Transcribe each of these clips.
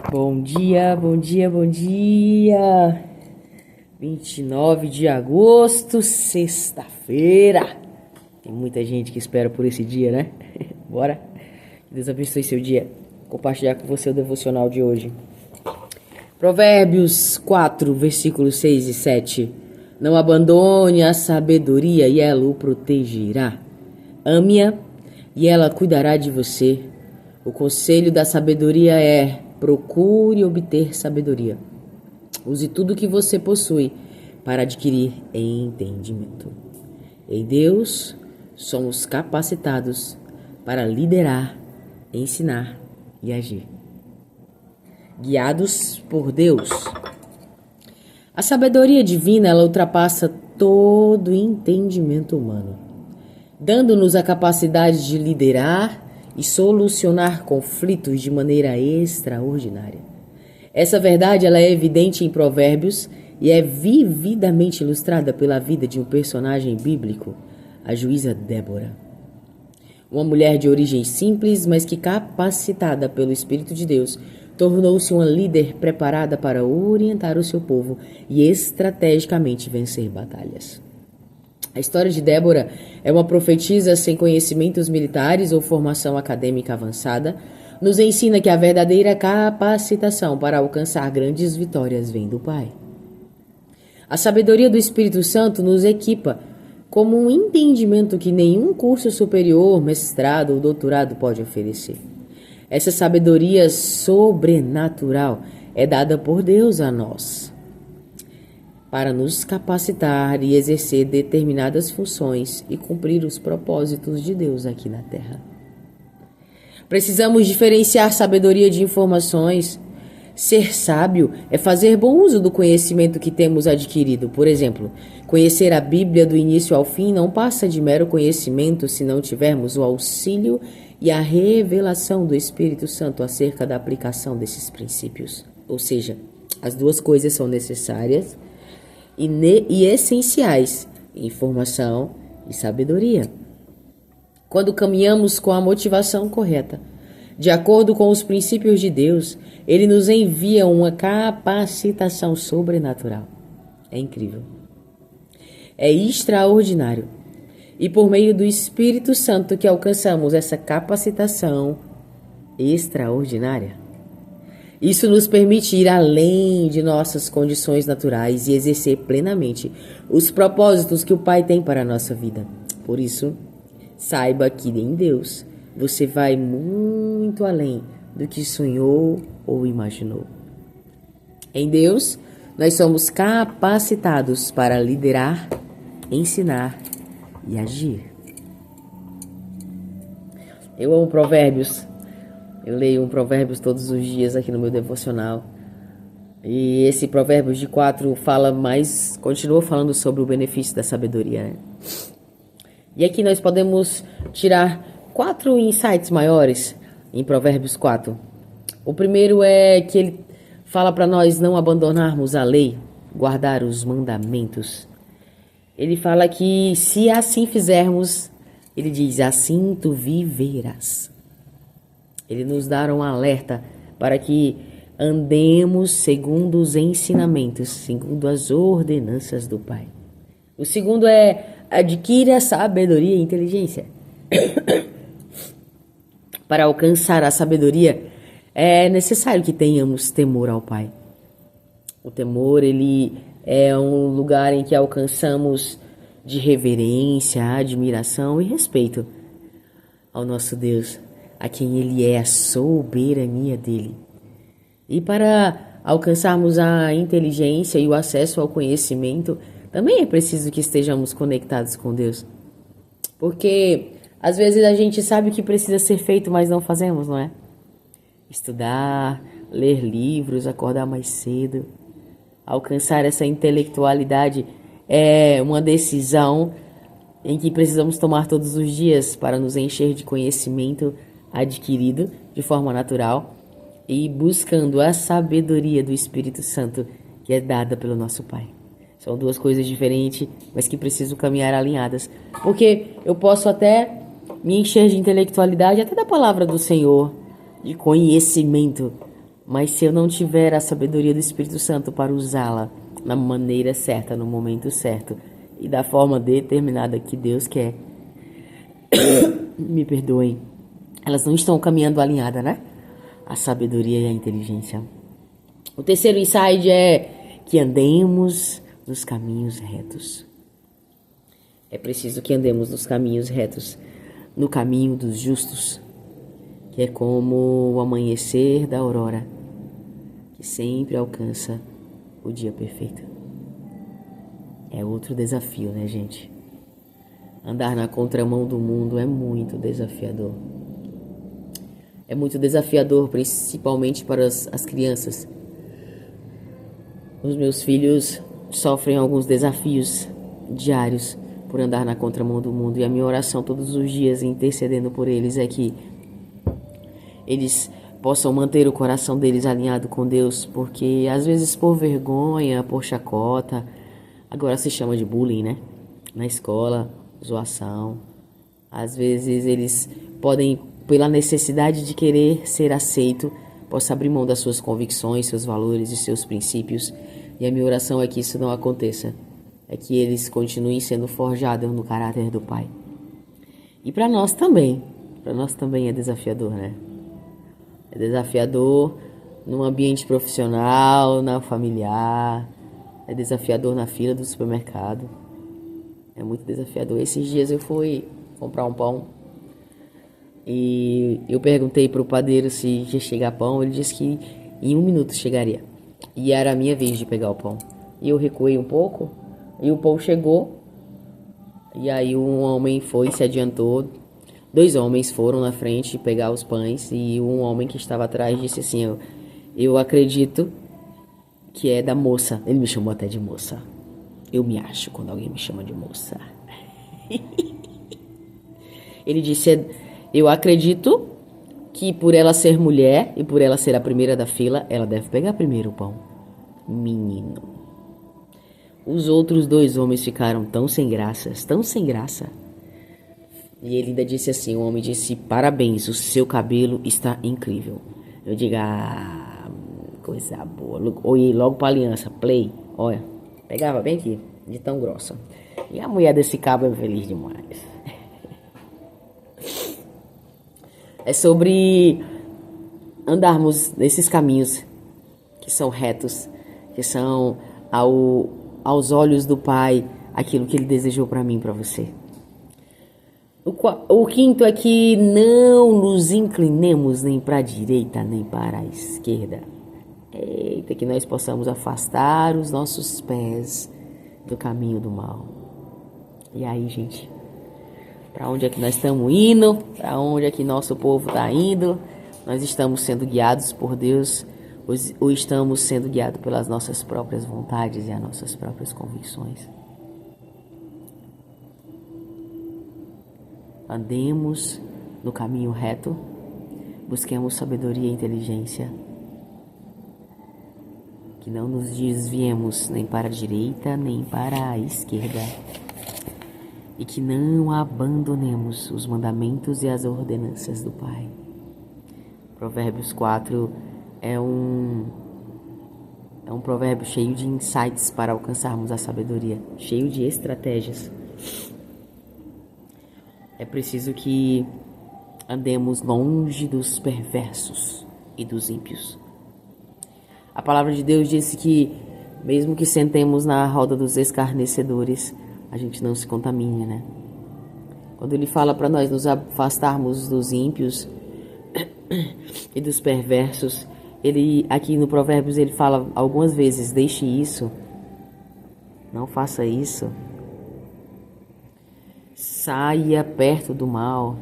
Bom dia, bom dia, bom dia. 29 de agosto, sexta-feira. Tem muita gente que espera por esse dia, né? Bora. Que Deus abençoe seu dia. Vou compartilhar com você o devocional de hoje. Provérbios 4, versículos 6 e 7. Não abandone a sabedoria e ela o protegerá. Ame-a e ela cuidará de você. O conselho da sabedoria é: procure obter sabedoria. Use tudo que você possui para adquirir entendimento. Em Deus, somos capacitados para liderar, ensinar e agir. Guiados por Deus. A sabedoria divina, ela ultrapassa todo entendimento humano, dando-nos a capacidade de liderar e solucionar conflitos de maneira extraordinária. Essa verdade ela é evidente em Provérbios e é vividamente ilustrada pela vida de um personagem bíblico, a juíza Débora. Uma mulher de origem simples, mas que, capacitada pelo Espírito de Deus, tornou-se uma líder preparada para orientar o seu povo e estrategicamente vencer batalhas. A história de Débora é uma profetisa sem conhecimentos militares ou formação acadêmica avançada. Nos ensina que a verdadeira capacitação para alcançar grandes vitórias vem do Pai. A sabedoria do Espírito Santo nos equipa como um entendimento que nenhum curso superior, mestrado ou doutorado pode oferecer. Essa sabedoria sobrenatural é dada por Deus a nós, para nos capacitar e exercer determinadas funções e cumprir os propósitos de Deus aqui na Terra. Precisamos diferenciar sabedoria de informações. Ser sábio é fazer bom uso do conhecimento que temos adquirido. Por exemplo, conhecer a Bíblia do início ao fim não passa de mero conhecimento se não tivermos o auxílio e a revelação do Espírito Santo acerca da aplicação desses princípios. Ou seja, as duas coisas são necessárias e essenciais: informação e sabedoria. Quando caminhamos com a motivação correta, de acordo com os princípios de Deus, Ele nos envia uma capacitação sobrenatural. É incrível. É extraordinário. E por meio do Espírito Santo que alcançamos essa capacitação extraordinária. Isso nos permite ir além de nossas condições naturais e exercer plenamente os propósitos que o Pai tem para a nossa vida. Por isso, saiba que em Deus você vai muito além do que sonhou ou imaginou. Em Deus, nós somos capacitados para liderar, ensinar e agir. Eu amo Provérbios. Eu leio um Provérbios todos os dias aqui no meu devocional. E esse Provérbios de 4 continua falando sobre o benefício da sabedoria, né? E aqui nós podemos tirar 4 insights maiores em Provérbios 4. O primeiro é que ele fala para nós não abandonarmos a lei, guardar os mandamentos. Ele fala que se assim fizermos, ele diz: assim tu viverás. Ele nos dá um alerta para que andemos segundo os ensinamentos, segundo as ordenanças do Pai. O segundo é: adquira sabedoria e inteligência. Para alcançar a sabedoria, é necessário que tenhamos temor ao Pai. O temor, ele é um lugar em que alcançamos de reverência, admiração e respeito ao nosso Deus, a quem Ele é, a soberania dele. E para alcançarmos a inteligência e o acesso ao conhecimento, também é preciso que estejamos conectados com Deus. Porque às vezes a gente sabe o que precisa ser feito, mas não fazemos, não é? Estudar, ler livros, acordar mais cedo. Alcançar essa intelectualidade é uma decisão em que precisamos tomar todos os dias para nos encher de conhecimento adquirido de forma natural e buscando a sabedoria do Espírito Santo que é dada pelo nosso Pai. São duas coisas diferentes, mas que precisam caminhar alinhadas. Porque eu posso até me encher de intelectualidade, até da palavra do Senhor, de conhecimento, Mas se eu não tiver a sabedoria do Espírito Santo para usá-la na maneira certa, no momento certo e da forma determinada que Deus quer, me perdoem, elas não estão caminhando alinhada, né? A sabedoria e a inteligência. O terceiro insight é que andemos nos caminhos retos. É preciso que andemos nos caminhos retos, no caminho dos justos, que é como o amanhecer da aurora, que sempre alcança o dia perfeito. É outro desafio, né, gente? Andar na contramão do mundo é muito desafiador. É muito desafiador, principalmente para as crianças. Os meus filhos sofrem alguns desafios diários por andar na contramão do mundo. E a minha oração todos os dias, intercedendo por eles, é que eles possam manter o coração deles alinhado com Deus, porque às vezes por vergonha, por chacota, agora se chama de bullying, né? Na escola, zoação. Às vezes eles podem, pela necessidade de querer ser aceito, possa abrir mão das suas convicções, seus valores e seus princípios. E a minha oração é que isso não aconteça. É que eles continuem sendo forjados no caráter do Pai. E para nós também. Para nós também é desafiador, né? É desafiador no ambiente profissional, na familiar. É desafiador na fila do supermercado. É muito desafiador. Esses dias eu fui comprar um pão e eu perguntei pro padeiro se ia chegar pão. Ele disse que em 1 minuto chegaria. E era a minha vez de pegar o pão. E eu recuei um pouco e o pão chegou. E aí um homem foi, se adiantou. 2 homens foram na frente pegar os pães e um homem que estava atrás disse assim: eu acredito que é da moça. Ele me chamou até de moça. Eu me acho quando alguém me chama de moça. Ele disse: eu acredito que por ela ser mulher e por ela ser a primeira da fila, ela deve pegar primeiro o pão. Menino. Os outros 2 homens ficaram tão sem graça, tão sem graça. E ele ainda disse assim, o homem disse: parabéns, o seu cabelo está incrível. Eu digo: coisa boa. Olhei logo pra aliança, play, olha, pegava bem aqui, de tão grossa. E a mulher desse cabo é feliz demais. É sobre andarmos nesses caminhos que são retos, que são aos olhos do Pai, aquilo que Ele desejou para mim e para você. O quinto é que não nos inclinemos nem para a direita nem para a esquerda. Eita, que nós possamos afastar os nossos pés do caminho do mal. E aí, gente, para onde é que nós estamos indo? Para onde é que nosso povo está indo? Nós estamos sendo guiados por Deus ou estamos sendo guiados pelas nossas próprias vontades e as nossas próprias convicções? Andemos no caminho reto, busquemos sabedoria e inteligência, que não nos desviemos nem para a direita nem para a esquerda, e que não abandonemos os mandamentos e as ordenanças do Pai. Provérbios 4 é um provérbio cheio de insights para alcançarmos a sabedoria, cheio de estratégias. É preciso que andemos longe dos perversos e dos ímpios. A palavra de Deus disse que, mesmo que sentemos na roda dos escarnecedores, a gente não se contamine, né? Quando Ele fala para nós nos afastarmos dos ímpios e dos perversos, Ele, aqui no Provérbios, Ele fala algumas vezes: deixe isso, não faça isso. Saia perto do mal.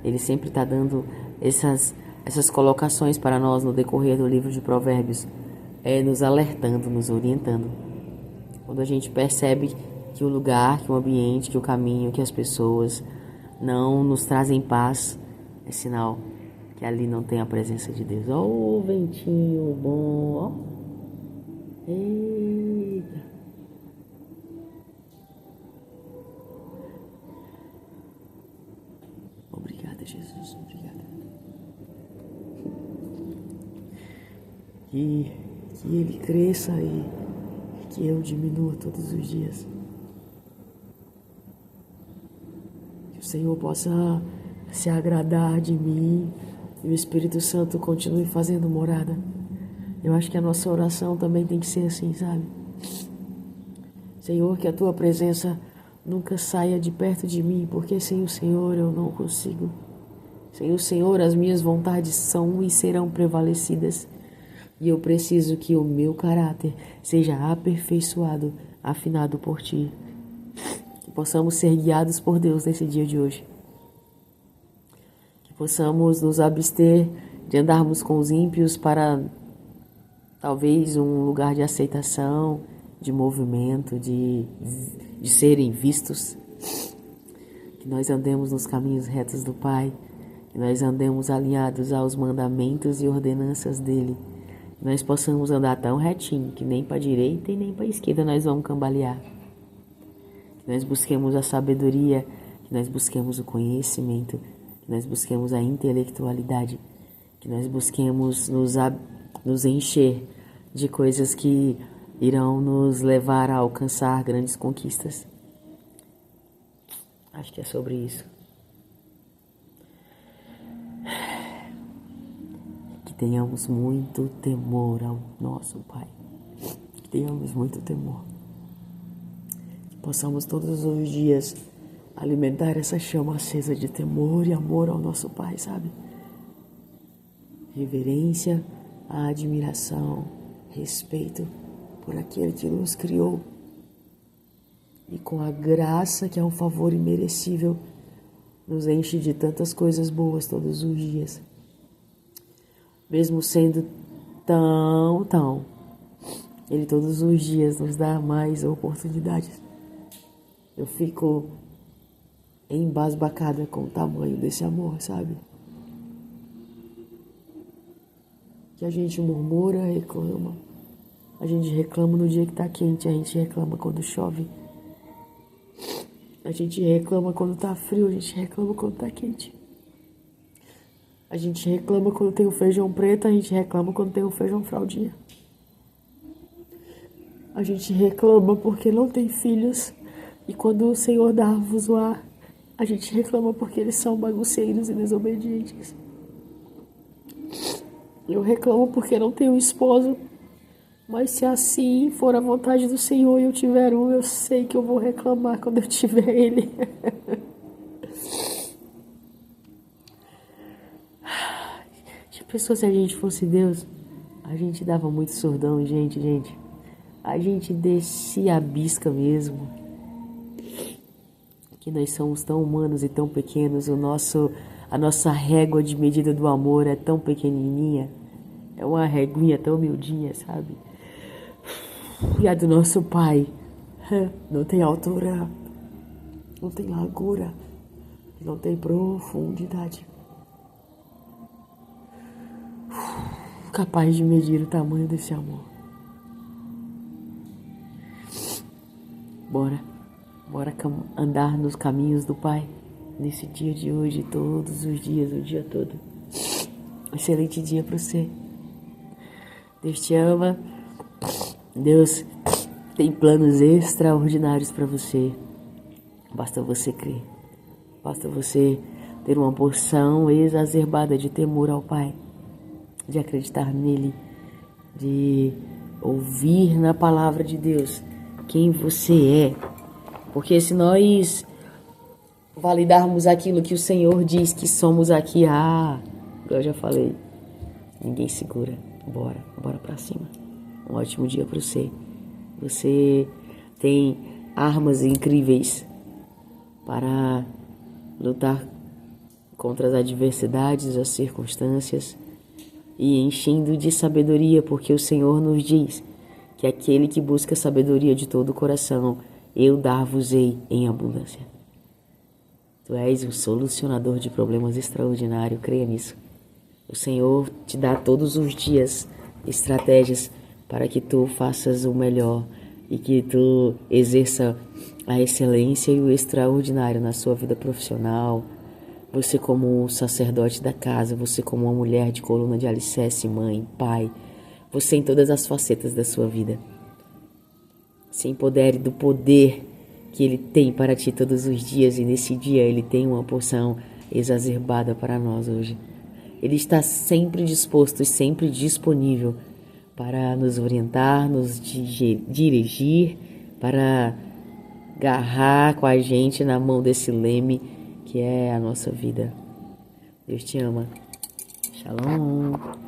Ele sempre está dando essas colocações para nós no decorrer do livro de Provérbios, nos alertando, nos orientando. Quando a gente percebe que o lugar, que o ambiente, que o caminho, que as pessoas não nos trazem paz, é sinal que ali não tem a presença de Deus. Ó, o ventinho bom, ó. Eita. Obrigada, Jesus, obrigada. e que ele cresça e que eu diminua todos os dias. Que o Senhor possa se agradar de mim e o Espírito Santo continue fazendo morada. Eu acho que a nossa oração também tem que ser assim, sabe? Senhor, que a tua presença nunca saia de perto de mim, porque sem o Senhor eu não consigo. Sem o Senhor as minhas vontades são e serão prevalecidas. E eu preciso que o meu caráter seja aperfeiçoado, afinado por ti. Que possamos ser guiados por Deus nesse dia de hoje. Que possamos nos abster de andarmos com os ímpios para talvez um lugar de aceitação, de movimento, de serem vistos. Que nós andemos nos caminhos retos do Pai. Que nós andemos alinhados aos mandamentos e ordenanças dele. Que nós possamos andar tão retinho que nem para a direita e nem para a esquerda nós vamos cambalear. Que nós busquemos a sabedoria, que nós busquemos o conhecimento, que nós busquemos a intelectualidade, que nós busquemos nos encher de coisas que irão nos levar a alcançar grandes conquistas. Acho que é sobre isso. Que tenhamos muito temor ao nosso Pai. Que tenhamos muito temor. Que possamos todos os dias alimentar essa chama acesa de temor e amor ao nosso Pai, sabe? Reverência, admiração, respeito por aquele que nos criou. E com a graça que é um favor imerecível, nos enche de tantas coisas boas todos os dias. Mesmo sendo tão, Ele todos os dias nos dá mais oportunidades. Eu fico embasbacada com o tamanho desse amor, sabe? Que a gente murmura, reclama. A gente reclama no dia que tá quente, a gente reclama quando chove. A gente reclama quando tá frio, a gente reclama quando tá quente. A gente reclama quando tem o feijão preto, a gente reclama quando tem o feijão fraldinha. A gente reclama porque não tem filhos. E quando o Senhor dá-vos o ar, a gente reclama porque eles são bagunceiros e desobedientes. Eu reclamo porque não tenho esposo. Mas se assim for a vontade do Senhor e eu tiver um, eu sei que eu vou reclamar quando eu tiver ele. Já pensou se a gente fosse Deus? A gente dava muito surdão, gente. A gente descia a bisca mesmo. Que nós somos tão humanos e tão pequenos. A nossa régua de medida do amor é tão pequenininha. É uma reguinha tão miudinha, sabe? E a do nosso Pai não tem altura, não tem largura, não tem profundidade. Capaz de medir o tamanho desse amor. Bora andar nos caminhos do Pai nesse dia de hoje, todos os dias, o dia todo. Excelente dia para você. Deus te ama. Deus tem planos extraordinários para você. Basta você crer. Basta você ter uma porção exacerbada de temor ao Pai, de acreditar nele, de ouvir na palavra de Deus quem você é. Porque se nós validarmos aquilo que o Senhor diz que somos aqui, eu já falei, ninguém segura. Bora pra cima. Um ótimo dia para você. Você tem armas incríveis para lutar contra as adversidades, as circunstâncias e enchendo de sabedoria, porque o Senhor nos diz que aquele que busca sabedoria de todo o coração, eu dar-vos-ei em abundância. Tu és um solucionador de problemas extraordinário, creia nisso. O Senhor te dá todos os dias estratégias para que tu faças o melhor e que tu exerça a excelência e o extraordinário na sua vida profissional. Você como um sacerdote da casa, você como uma mulher de coluna de alicerce, mãe, pai, você em todas as facetas da sua vida. Se empodere do poder que Ele tem para ti todos os dias, e nesse dia Ele tem uma porção exacerbada para nós hoje. Ele está sempre disposto e sempre disponível para nos orientar, nos dirigir, para agarrar com a gente na mão desse leme que é a nossa vida. Deus te ama. Shalom.